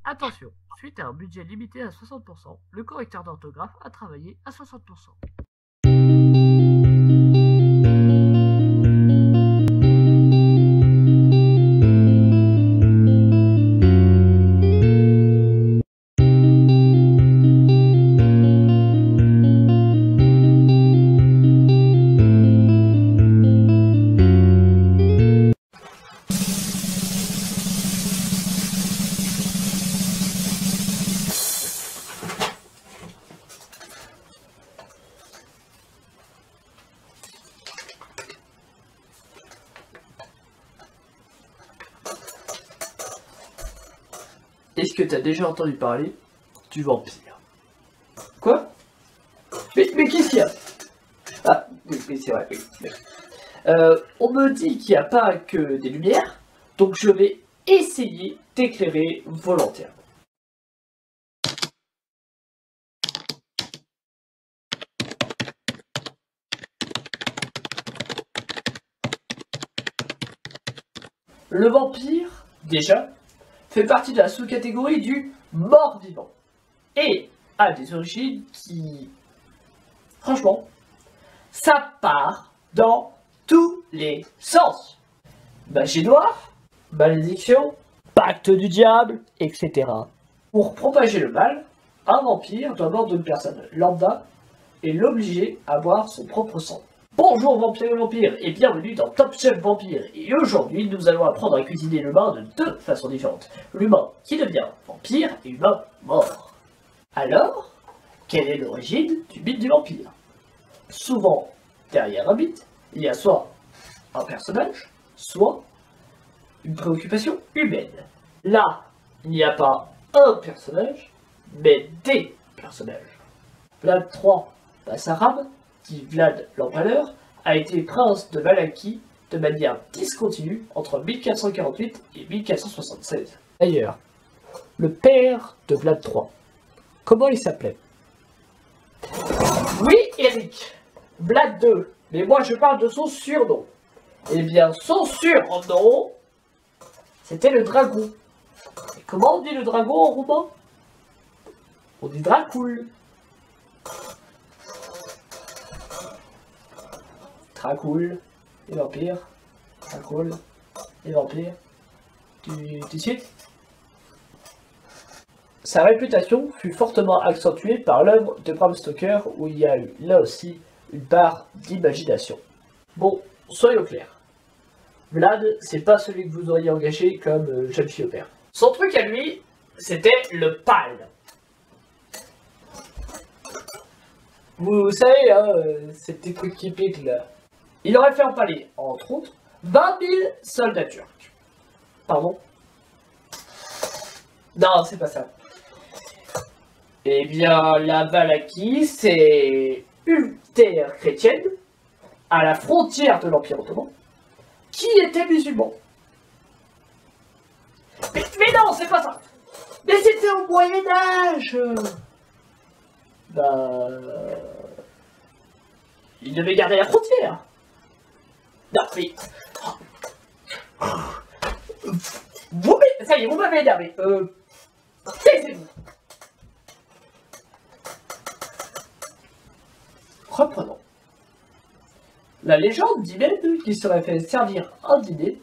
Attention, suite à un budget limité à 60%, le correcteur d'orthographe a travaillé à 60%. Est-ce que t'as déjà entendu parler du vampire? Quoi? Mais qu'est-ce qu'il y a? Ah, oui, c'est vrai, oui. On me dit qu'il n'y a pas que des lumières, donc je vais essayer d'éclairer volontairement. Le vampire, déjà, fait partie de la sous-catégorie du mort-vivant et a des origines qui, franchement, ça part dans tous les sens. Magie noire, malédiction, pacte du diable, etc. Pour propager le mal, un vampire doit mordre une personne lambda et l'obliger à boire son propre sang. Bonjour vampires et vampires et bienvenue dans Top Chef Vampire. Et aujourd'hui nous allons apprendre à cuisiner l'humain de deux façons différentes. L'humain qui devient vampire et l'humain mort. Alors, quelle est l'origine du mythe du vampire? Souvent, derrière un mythe, il y a soit un personnage, soit une préoccupation humaine. Là, il n'y a pas un personnage, mais des personnages. Vlad III Basarab, dit Vlad l'Empaleur, a été prince de Valaquie de manière discontinue entre 1448 et 1476. D'ailleurs, le père de Vlad III, comment il s'appelait? Oui, Eric, Vlad II, mais moi je parle de son surnom. Eh bien, son surnom, c'était le dragon. Et comment on dit le dragon en roumain? On dit Dracul. Dracul, les vampires. Dracul, les vampires. Tu sais? Sa réputation fut fortement accentuée par l'œuvre de Bram Stoker où il y a eu, là aussi, une part d'imagination. Bon, soyons clairs. Vlad, c'est pas celui que vous auriez engagé comme jeune fille au père. Son truc à lui, c'était le pal. Vous savez, hein, ces petits trucs typiques là. Il aurait fait empaler, entre autres, 20 000 soldats turcs. Pardon? Non, c'est pas ça. Eh bien, la Valaquie, c'est une terre chrétienne, à la frontière de l'Empire ottoman, qui était musulman. Mais non, c'est pas ça. Mais c'était au Moyen-Âge. Bah... il devait garder la frontière. Non, mais... ça y est, vous m'avez énervé. Taisez-vous. Reprenons. La légende dit même qu'il serait fait servir un dîner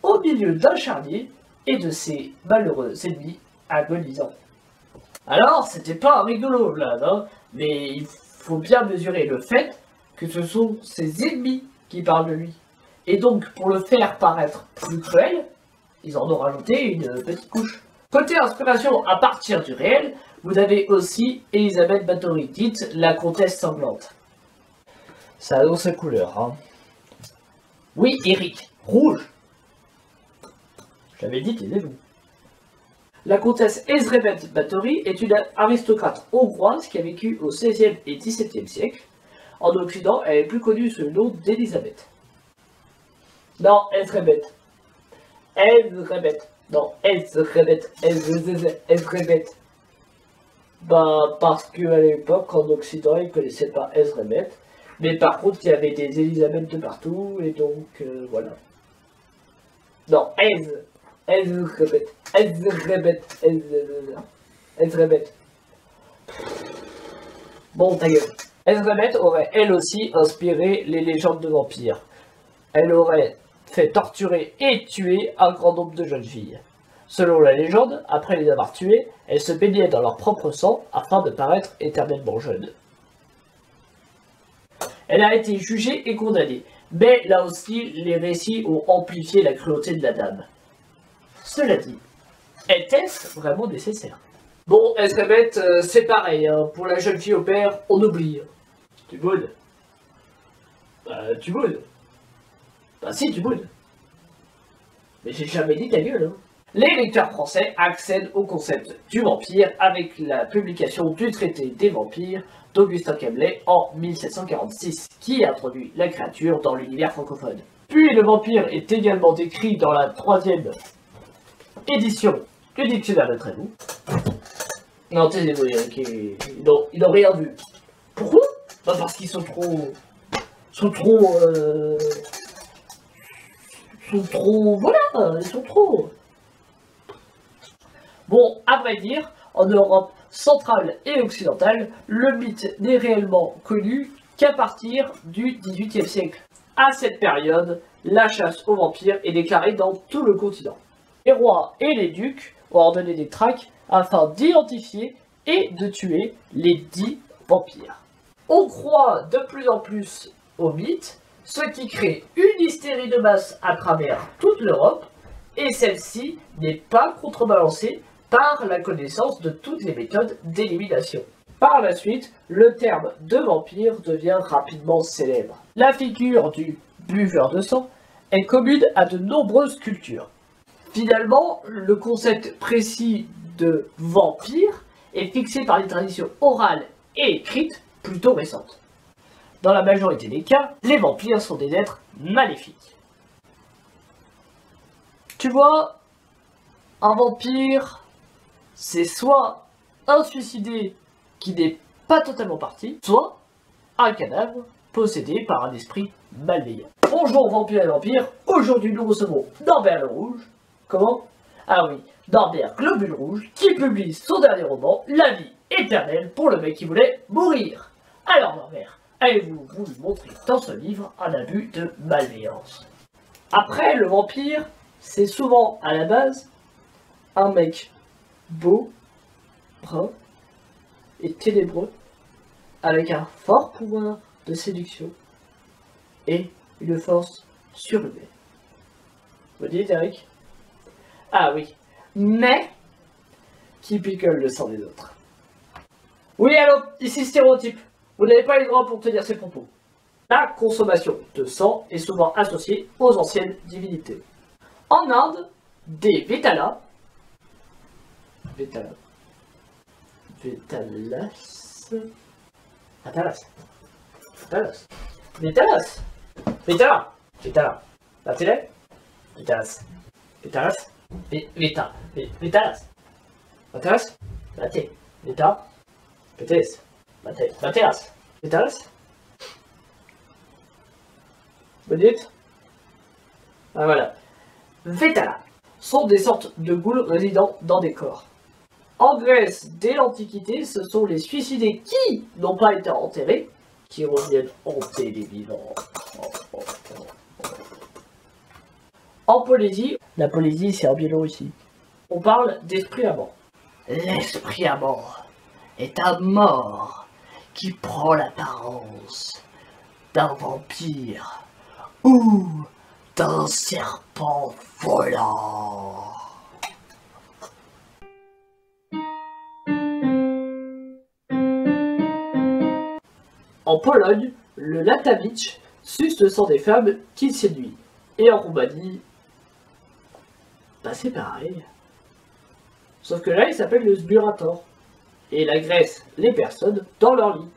au milieu d'un charnier et de ses malheureux ennemis agonisants. Alors, c'était pas un rigolo, Vlad, hein, mais il faut bien mesurer le fait que ce sont ses ennemis qui parlent de lui. Et donc, pour le faire paraître plus cruel, ils en ont rajouté une petite couche. Côté inspiration à partir du réel, vous avez aussi Elisabeth Bathory, dite la comtesse sanglante. Ça a sa couleur, hein. Oui, Eric, rouge. J'avais dit, taisez-vous. La comtesse Elisabeth Bathory est une aristocrate hongroise qui a vécu au XVIe et XVIIe siècle. En Occident, elle est plus connue sous le nom d'Elisabeth. Non, Elisabeth. Elisabeth. Non, Elisabeth. Elisabeth. Bah, parce qu'à l'époque, en Occident, ils ne connaissaient pas Elisabeth. Mais par contre, il y avait des Elisabeth de partout, et donc, voilà. Non, Elle se répète, elle se répète, elle se répète. Bon, ta gueule. Ezremet aurait elle aussi inspiré les légendes de vampires. Elle aurait fait torturer et tuer un grand nombre de jeunes filles. Selon la légende, après les avoir tuées, elles se baignaient dans leur propre sang afin de paraître éternellement jeunes. Elle a été jugée et condamnée, mais là aussi, les récits ont amplifié la cruauté de la dame. Cela dit, était-ce vraiment nécessaire? Bon, Ezremet, c'est pareil, hein. Pour la jeune fille au père, on oublie. Tu boudes? Bah, tu boudes. Bah si, tu boudes. Mais j'ai jamais dit ta gueule, hein. Les lecteurs français accèdent au concept du vampire avec la publication du traité des vampires d'Augustin Cablet en 1746, qui introduit la créature dans l'univers francophone. Puis le vampire est également décrit dans la 3e édition du dictionnaire de Trévoux. Non, taisez-vous, ils n'ont rien vu. Pourquoi? Bah parce qu'ils sont trop... Voilà, ils sont trop... Bon, à vrai dire, en Europe centrale et occidentale, le mythe n'est réellement connu qu'à partir du XVIIIe siècle. À cette période, la chasse aux vampires est déclarée dans tout le continent. Les rois et les ducs ont ordonné des tracts afin d'identifier et de tuer les 10 vampires. On croit de plus en plus au mythe, ce qui crée une hystérie de masse à travers toute l'Europe, et celle-ci n'est pas contrebalancée par la connaissance de toutes les méthodes d'élimination. Par la suite, le terme de vampire devient rapidement célèbre. La figure du buveur de sang est commune à de nombreuses cultures. Finalement, le concept précis de vampire est fixé par des traditions orales et écrites plutôt récentes. Dans la majorité des cas, les vampires sont des êtres maléfiques. Tu vois, un vampire, c'est soit un suicidé qui n'est pas totalement parti, soit un cadavre possédé par un esprit malveillant. Bonjour vampires et vampires, aujourd'hui nous recevons Norbert le Rouge. Comment? Ah oui, Norbert Globule Rouge, qui publie son dernier roman, La vie éternelle pour le mec qui voulait mourir. Alors Norbert, avez-vous voulu montrer dans ce livre un abus de malveillance? Après, le vampire, c'est souvent à la base un mec beau, brun et ténébreux, avec un fort pouvoir de séduction et une force surhumaine. Vous dites, Eric? Ah oui, mais qui picole le sang des autres. Oui, allô, ici Stéréotype. Vous n'avez pas les droits pour tenir ces propos. La consommation de sang est souvent associée aux anciennes divinités. En Inde, des Vétalas, la télé, Vétalas, la T, Véta, PTS, Vétalas. Vous dites? Ah voilà. Vétalas sont des sortes de ghouls résidant dans des corps. En Grèce, dès l'Antiquité, ce sont les suicidés qui n'ont pas été enterrés qui reviennent hanter les vivants. En Polynésie, la Polynésie c'est en Biélorussie, on parle d'esprit à mort. L'esprit à mort est un mort qui prend l'apparence d'un vampire ou d'un serpent volant. En Pologne, le Latavitch suce le sang des femmes qu'il séduit. Et en Roumanie, bah c'est pareil. Sauf que là, il s'appelle le Sburator. Et il agresse les personnes dans leur lit.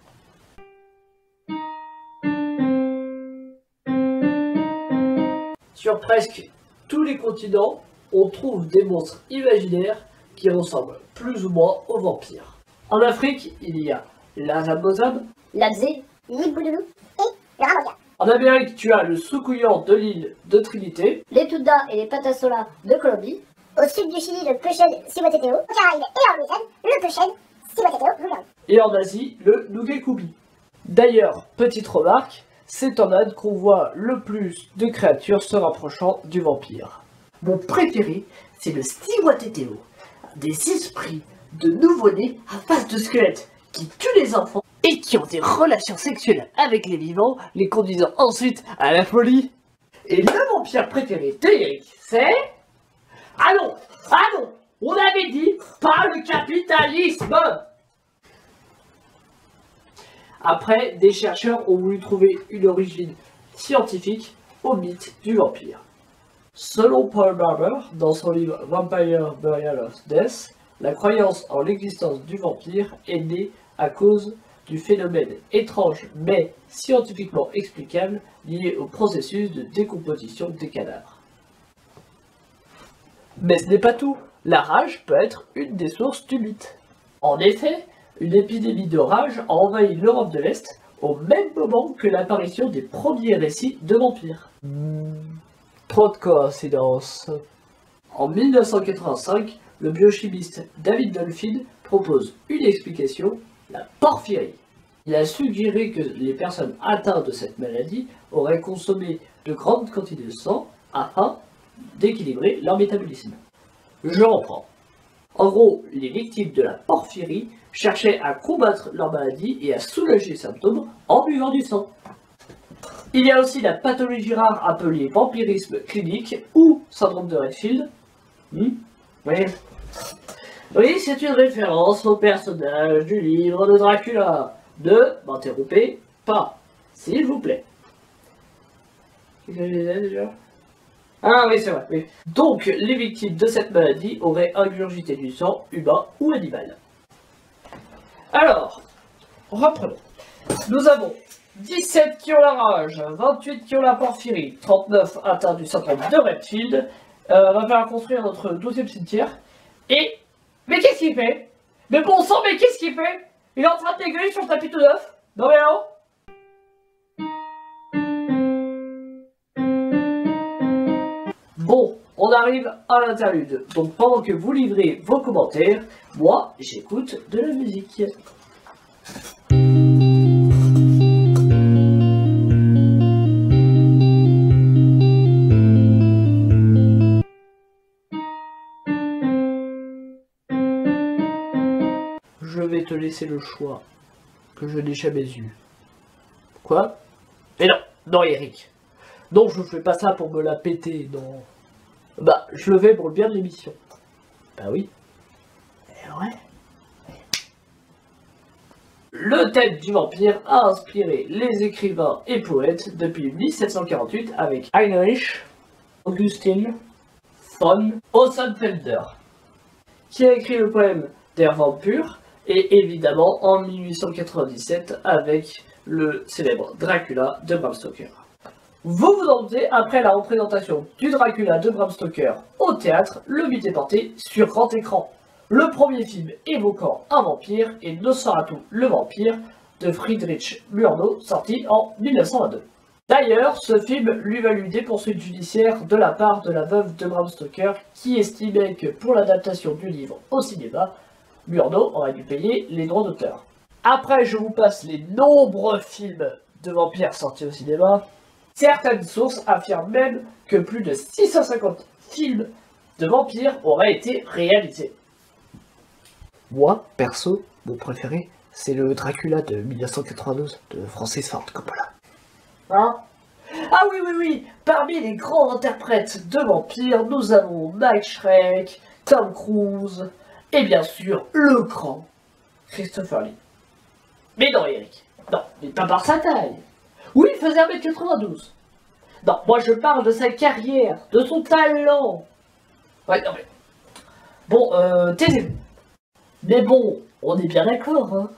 Sur presque tous les continents, on trouve des monstres imaginaires qui ressemblent plus ou moins aux vampires. En Afrique, il y a l'Azabozab, l'Abzé, l'Ibouloulou et le Ramoga. En Amérique, tu as le Soukouyan de l'île de Trinité, Les Toudas et les Patasola de Colombie, Au sud du Chili, le Peuchen Cihuateteo. Aux Caraïbes et en Louisiane, le Peuchen Cihuateteo vulgaris. Et en Asie, le Nugekubi. D'ailleurs, petite remarque, c'est en Inde qu'on voit le plus de créatures se rapprochant du vampire. Mon préféré, c'est le Cihuateteo, des esprits de nouveau-nés à face de squelette qui tuent les enfants et qui ont des relations sexuelles avec les vivants, les conduisant ensuite à la folie. Et le vampire préféré d'Eric, c'est... Ah non, on avait dit pas le capitalisme. Après, des chercheurs ont voulu trouver une origine scientifique au mythe du vampire. Selon Paul Barber, dans son livre Vampire Burial of Death, la croyance en l'existence du vampire est née à cause du phénomène étrange mais scientifiquement explicable lié au processus de décomposition des cadavres. Mais ce n'est pas tout, la rage peut être une des sources du mythe. En effet, une épidémie de rage a envahi l'Europe de l'Est au même moment que l'apparition des premiers récits de vampires. Trop de coïncidences. En 1985, le biochimiste David Dolphin propose une explication, la porphyrie. Il a suggéré que les personnes atteintes de cette maladie auraient consommé de grandes quantités de sang afin d'équilibrer leur métabolisme. Je reprends. En gros, les victimes de la porphyrie cherchaient à combattre leur maladie et à soulager les symptômes en buvant du sang. Il y a aussi la pathologie rare appelée vampirisme clinique ou syndrome de Redfield. Oui, c'est une référence au personnage du livre de Dracula. Ne m'interrompez pas, s'il vous plaît. Qu'est-ce que je disais déjà ? Ah oui, c'est vrai, oui. Donc, les victimes de cette maladie auraient ingurgité du sang humain ou animal. Alors, reprenons. Nous avons 17 qui ont la rage, 28 qui ont la porphyrie, 39 atteints du syndrome de Redfield. On va faire construire notre 12e cimetière. Et... Mais qu'est-ce qu'il fait? Mais bon sang, mais qu'est-ce qu'il fait? Il est en train de dégueuler sur le tapis tout neuf. Non mais non. Bon, on arrive à l'interlude. Donc pendant que vous livrez vos commentaires, moi j'écoute de la musique. Je vais te laisser le choix que je n'ai jamais eu. Quoi? Mais non Eric. Non, je fais pas ça pour me la péter, non. Bah, je le fais pour le bien de l'émission. Bah oui. Eh ouais. Le thème du vampire a inspiré les écrivains et poètes depuis 1748 avec Heinrich Augustin von Ossenfelder, qui a écrit le poème Der Vampire, et évidemment en 1897 avec le célèbre Dracula de Bram Stoker. Vous vous en doutez, après la représentation du Dracula de Bram Stoker au théâtre, le mythe est porté sur grand écran. Le premier film évoquant un vampire est Nosferatu le vampire de Friedrich Murnau, sorti en 1922. D'ailleurs, ce film lui valut des poursuites judiciaires de la part de la veuve de Bram Stoker, qui estimait que pour l'adaptation du livre au cinéma, Murnau aurait dû payer les droits d'auteur. Après, je vous passe les nombreux films de vampires sortis au cinéma. Certaines sources affirment même que plus de 650 films de vampires auraient été réalisés. Moi, perso, mon préféré, c'est le Dracula de 1992 de Francis Ford Coppola. Hein? Ah oui, parmi les grands interprètes de vampires, nous avons Mike Schreck, Tom Cruise, et bien sûr, le grand Christopher Lee. Mais non, Eric, non, mais pas par sa taille. Oui, il faisait 1m92. Non, moi je parle de sa carrière, de son talent. Ouais, non mais... Bon, taisez-vous. Mais bon, on est bien d'accord, hein.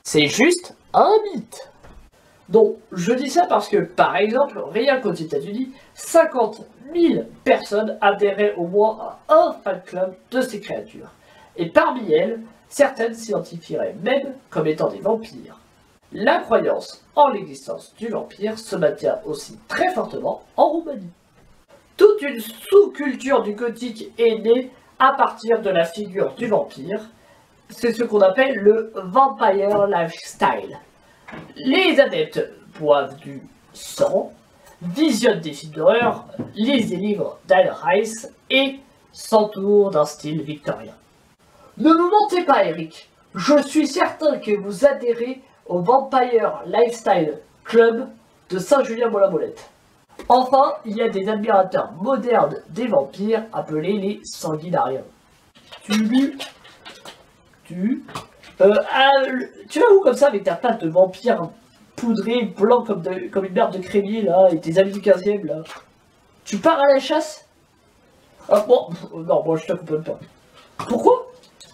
C'est juste un mythe. Donc, je dis ça parce que, par exemple, rien qu'aux États-Unis, 50 000 personnes adhéraient au moins à un fan club de ces créatures. Et parmi elles, certaines s'identifieraient même comme étant des vampires. La croyance en l'existence du vampire se maintient aussi très fortement en Roumanie. Toute une sous-culture du gothique est née à partir de la figure du vampire. C'est ce qu'on appelle le Vampire Lifestyle. Les adeptes boivent du sang, visionnent des films d'horreur, lisent des livres d'Anne Rice et s'entourent d'un style victorien. Ne me mentez pas, Eric. Je suis certain que vous adhérez au Vampire Lifestyle Club de Saint-Julien-Mollet-Molette. Enfin, il y a des admirateurs modernes des vampires appelés les sanguinariens. Tu vas où comme ça avec ta patte de vampire poudré, blanc comme une merde de crémier là, et tes amis du 15e là? Tu pars à la chasse? Ah bon, non, moi je t'accompagne pas. Pourquoi?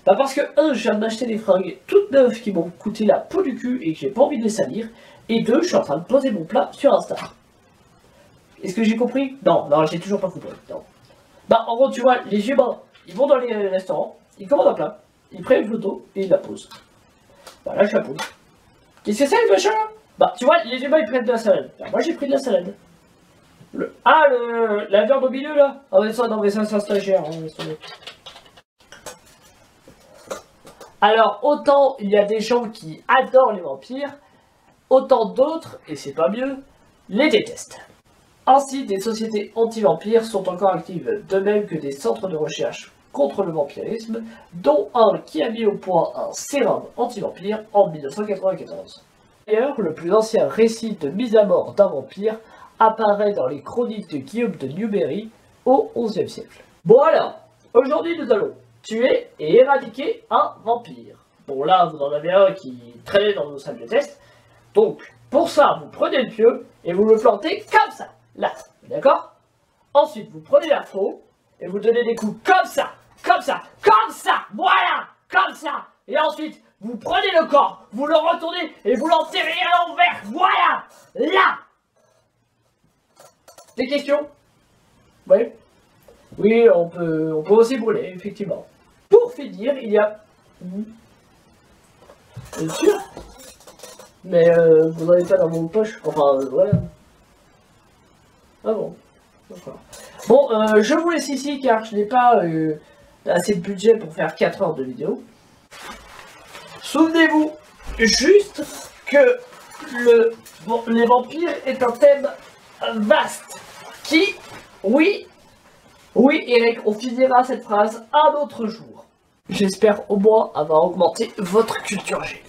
Bah parce que je viens de m'acheter des fringues toutes neuves qui m'ont coûté la peau du cul et que j'ai pas envie de les salir. Et 2, je suis en train de poser mon plat sur Insta. Est-ce que j'ai compris? Non, j'ai toujours pas compris. Non. Bah en gros, tu vois, les humains, ils vont dans les restaurants, ils commandent un plat, ils prennent une photo et ils la posent. Bah là, je la pose. Qu'est-ce que c'est le machin là? Bah tu vois, les humains ils prennent de la salade. Bah, moi j'ai pris de la salade. La viande au milieu là? Ah mais ça, non mais ça c'est un stagiaire. Hein, alors autant il y a des gens qui adorent les vampires, autant d'autres, et c'est pas mieux, les détestent. Ainsi, des sociétés anti-vampires sont encore actives, de même que des centres de recherche contre le vampirisme, dont un qui a mis au point un sérum anti-vampire en 1994. D'ailleurs, le plus ancien récit de mise à mort d'un vampire apparaît dans les chroniques de Guillaume de Newbery au XIe siècle. Bon alors, aujourd'hui nous allons tuer et éradiquer un vampire. Bon là, vous en avez un qui traînait dans nos salles de test. Donc, pour ça, vous prenez le pieu et vous le plantez comme ça, là, d'accord? Ensuite, vous prenez la faux et vous donnez des coups comme ça, voilà, comme ça. Et ensuite, vous prenez le corps, vous le retournez et vous l'enterrez à l'envers, voilà, là. Des questions? Oui. Oui, on peut aussi brûler, effectivement. Pour finir, il y a... Bien sûr. Mais vous n'en avez pas dans vos poches. Enfin, voilà. Ah bon. D'accord. Bon, je vous laisse ici car je n'ai pas assez de budget pour faire 4 heures de vidéo. Souvenez-vous juste que les vampires est un thème vaste qui, oui, Eric, on finira cette phrase un autre jour. J'espère au moins avoir augmenté votre culture G.